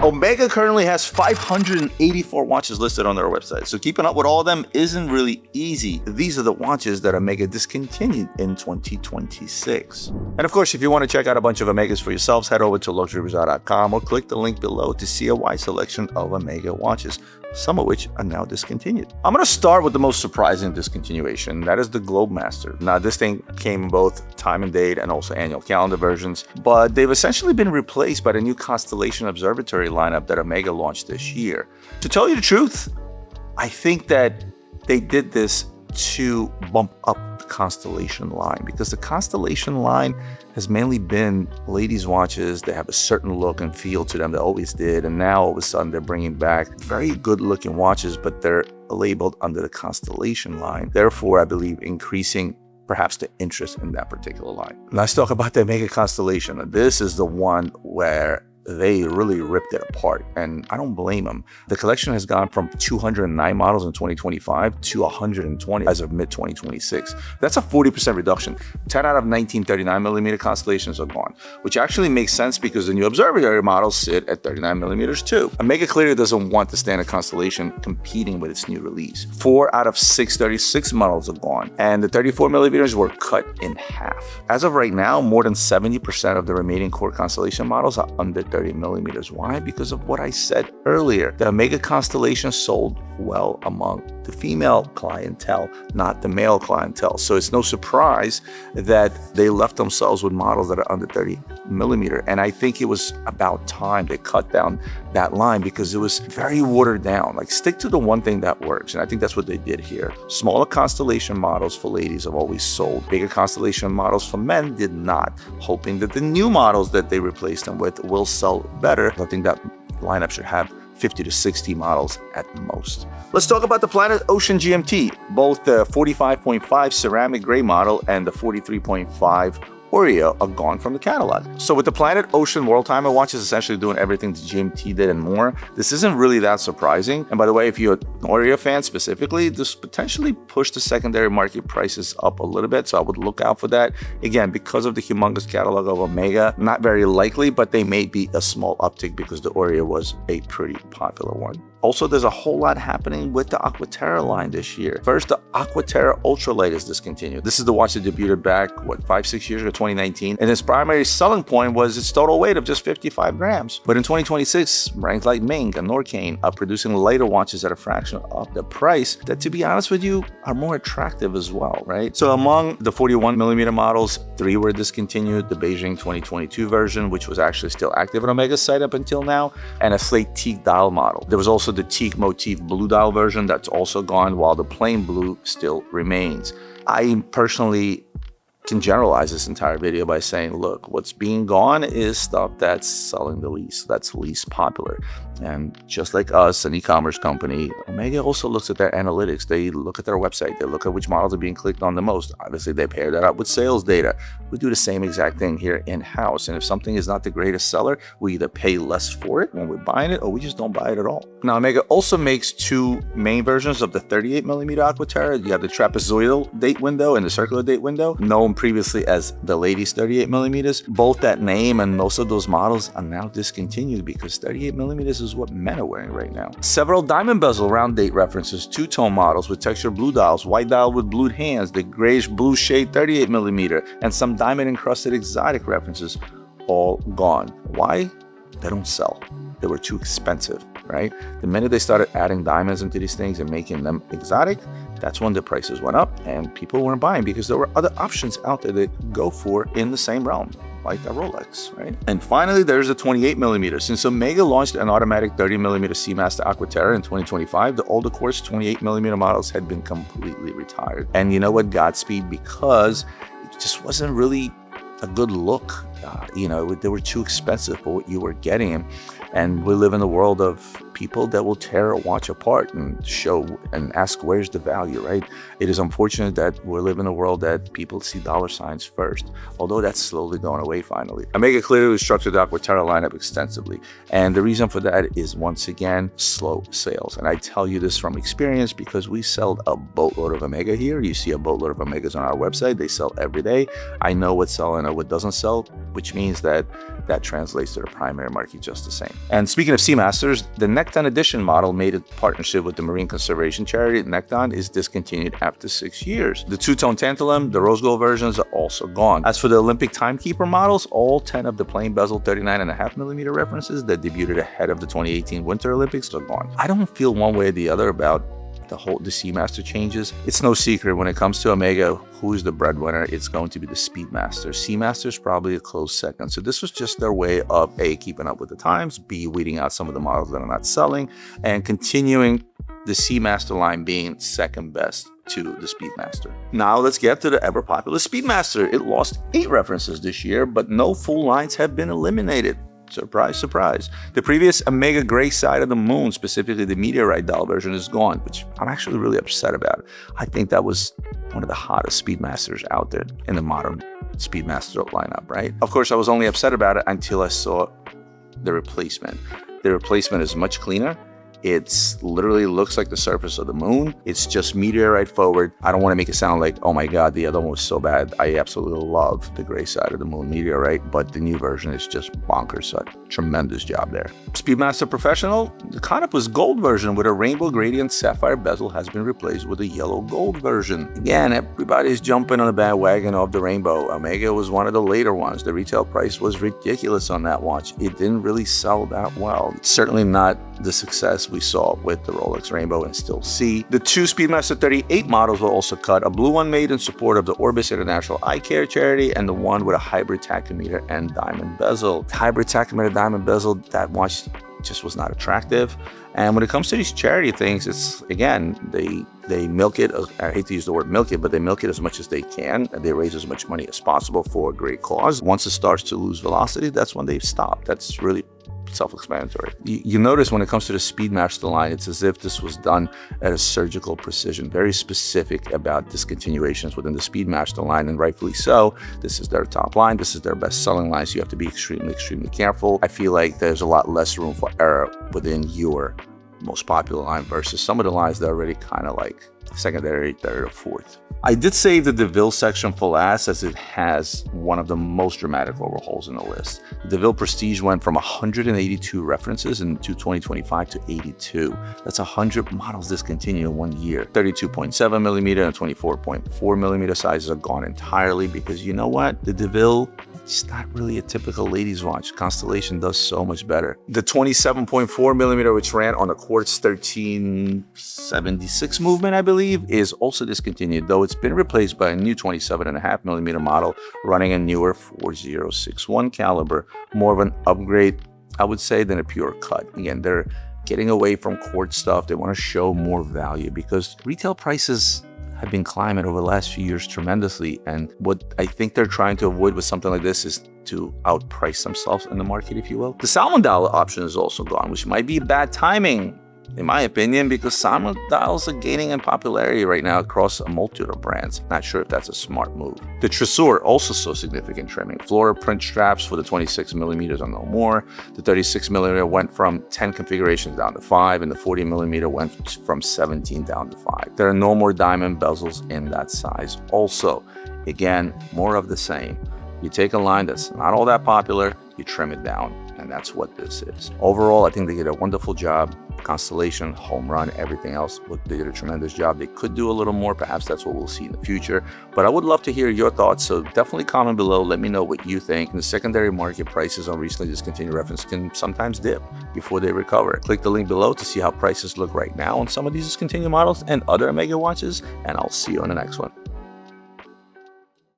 Omega currently has 584 watches listed on their website, so keeping up with all of them isn't really easy. These are the watches that Omega discontinued in 2026. And of course, if you want to check out a bunch of Omegas for yourselves, head over to luxurybazaar.com or click the link below to see a wide selection of Omega watches, some of which are now discontinued. I'm going to start with the most surprising discontinuation. That is the Globemaster. Now, this thing came in both time and date and also annual calendar versions, but they've essentially been replaced by the new Constellation Observatory lineup that Omega launched this year. To tell you the truth, I think that they did this to bump up the Constellation line, because the Constellation line has mainly been ladies' watches. They have a certain look and feel to them. They always did. And now all of a sudden they're bringing back very good looking watches, but they're labeled under the Constellation line. Therefore, I believe increasing perhaps the interest in that particular line. Let's talk about the Omega Constellation. This is the one where they really ripped it apart, and I don't blame them. The collection has gone from 209 models in 2025 to 120 as of mid-2026. That's a 40% reduction. 10 out of 19 39mm Constellations are gone, which actually makes sense because the new Observatory models sit at 39mm too. Omega clearly doesn't want the standard Constellation competing with its new release. 4 out of 6 36 models are gone, and the 34mm were cut in half. As of right now, more than 70% of the remaining core Constellation models are under 30mm. Why? Because of what I said earlier. The Omega Constellation sold well among the female clientele, not the male clientele. So it's no surprise that they left themselves with models that are under 30mm. And I think it was about time they cut down that line, because it was very watered down. Like, stick to the one thing that works. And I think that's what they did here. Smaller Constellation models for ladies have always sold. Bigger Constellation models for men did not, hoping that the new models that they replaced them with will sell better. I think that lineup should have 50 to 60 models at most. Let's talk about the Planet Ocean GMT, both the 45.5 ceramic gray model and the 43.5 Oreo are gone from the catalog. So with the Planet Ocean World Timer watches essentially doing everything the GMT did and more, this isn't really that surprising. And by the way, if you're an Oreo fan specifically, this potentially pushed the secondary market prices up a little bit. So I would look out for that. Again, because of the humongous catalog of Omega, not very likely, but they may be a small uptick because the Oreo was a pretty popular one. Also, there's a whole lot happening with the Aqua Terra line this year. First, the Aqua Terra Ultra Light is discontinued. This is the watch that debuted back, 5-6 years ago, 2019. And its primary selling point was its total weight of just 55 grams. But in 2026, brands like Ming and Norcane are producing lighter watches at a fraction of the price that, to be honest with you, are more attractive as well, right? So among the 41mm models, 3 were discontinued. The Beijing 2022 version, which was actually still active on Omega's site up until now, and a slate teak dial model. There was also the teak motif blue dial version that's also gone, while the plain blue still remains. I personally can generalize this entire video by saying, look, what's being gone is stuff that's selling the least, that's least popular. And just like us, an e-commerce company, Omega also looks at their analytics. They look at their website. They look at which models are being clicked on the most. Obviously, they pair that up with sales data. We do the same exact thing here in-house. And if something is not the greatest seller, we either pay less for it when we're buying it, or we just don't buy it at all. Now, Omega also makes 2 main versions of the 38mm Aqua Terra. You have the trapezoidal date window and the circular date window, known previously as the ladies 38mm. Both that name and most of those models are now discontinued because 38mm is what men are wearing right now. Several diamond bezel round date references, 2-tone models with textured blue dials, white dial with blued hands, the grayish blue shade 38mm, and some diamond encrusted exotic references, all gone. Why? They don't sell. They were too expensive, right? The minute they started adding diamonds into these things and making them exotic, that's when the prices went up and people weren't buying because there were other options out there that go for in the same realm, like a Rolex, right? And finally, there's the 28mm. Since Omega launched an automatic 30mm Seamaster Aqua Terra in 2025, the older course 28mm models had been completely retired. And you know what? Godspeed, because it just wasn't really a good look. They were too expensive for what you were getting. And we live in the world of people that will tear a watch apart and show and ask where's the value, right? It is unfortunate that we live in a world that people see dollar signs first, although that's slowly going away finally. Omega clearly restructured the Aqua Terra lineup extensively, and the reason for that is, once again, slow sales. And I tell you this from experience because we sell a boatload of Omega here. You see a boatload of Omegas on our website. They sell every day. I know what's selling and what doesn't sell, which means that translates to the primary market just the same. And speaking of Seamasters, the Nekton Edition model made a partnership with the marine conservation charity Nekton is discontinued after 6 years. The two-tone tantalum, the rose gold versions are also gone. As for the Olympic timekeeper models, all 10 of the plain bezel 39.5mm references that debuted ahead of the 2018 Winter Olympics are gone. I don't feel one way or the other about the Seamaster changes. It's no secret when it comes to Omega, who is the breadwinner? It's going to be the Speedmaster. Seamaster is probably a close second. So this was just their way of A, keeping up with the times, B, weeding out some of the models that are not selling, and continuing the Seamaster line being second best to the Speedmaster. Now let's get to the ever popular Speedmaster. It lost 8 references this year, but no full lines have been eliminated. Surprise, surprise. The previous Omega Gray Side of the Moon, specifically the Meteorite dial version, is gone, which I'm actually really upset about. I think that was one of the hottest Speedmasters out there in the modern Speedmaster lineup, right? Of course, I was only upset about it until I saw the replacement. The replacement is much cleaner. It's literally looks like the surface of the moon. It's just meteorite forward. I don't want to make it sound like, oh my God, the other one was so bad. I absolutely love the gray side of the moon meteorite, but the new version is just bonkers. So tremendous job there. Speedmaster Professional, the Canopus Gold version with a rainbow gradient sapphire bezel has been replaced with a yellow gold version. Again, everybody's jumping on the bandwagon of the rainbow. Omega was one of the later ones. The retail price was ridiculous on that watch. It didn't really sell that well. It's certainly not the success we saw with the Rolex Rainbow and still see. The 2 Speedmaster 38 models were also cut, a blue one made in support of the Orbis International Eye Care charity, and the one with a hybrid tachometer and diamond bezel. Hybrid tachometer, diamond bezel, that watch just was not attractive. And when it comes to these charity things, it's, again, they milk it. I hate to use the word milk it, but they milk it as much as they can, and they raise as much money as possible for a great cause. Once it starts to lose velocity, that's when they stop. That's really self-explanatory. You notice when it comes to the Speedmaster line, it's as if this was done at a surgical precision, very specific about discontinuations within the Speedmaster line, and rightfully so. This is their top line. This is their best-selling line, so you have to be extremely, extremely careful. I feel like there's a lot less room for error within your most popular line versus some of the lines that are already kind of like secondary, third, or fourth. I did save the Ville section for last, as it has one of the most dramatic overhauls in the list. The Ville Prestige went from 182 references in 2025 to 82. That's 100 models discontinued in 1 year. 32.7mm and 24.4mm sizes are gone entirely because, you know what? The Ville, it's not really a typical ladies watch. Constellation does so much better. The 27.4mm, which ran on the Quartz 1376 movement, I believe, is also discontinued, though it's been replaced by a new 27.5mm model running a newer 4061 caliber. More of an upgrade, I would say, than a pure cut. Again, they're getting away from quartz stuff. They want to show more value because retail prices have been climbing over the last few years tremendously. And what I think they're trying to avoid with something like this is to outprice themselves in the market, if you will. The salmon dial option is also gone, which might be bad timing, in my opinion, because salmon dials are gaining in popularity right now across a multitude of brands. Not sure if that's a smart move. The Tresor also saw significant trimming. Floral print straps for the 26mm are no more. The 36mm went from 10 configurations down to 5, and the 40mm went from 17 down to 5. There are no more diamond bezels in that size. Also, again, more of the same. You take a line that's not all that popular, you trim it down, and that's what this is. Overall, I think they did a wonderful job. Constellation, home run, everything else, they did a tremendous job. They could do a little more. Perhaps that's what we'll see in the future. But I would love to hear your thoughts, so definitely comment below. Let me know what you think. In the secondary market, prices on recently discontinued reference can sometimes dip before they recover. Click the link below to see how prices look right now on some of these discontinued models and other Omega watches, and I'll see you on the next one.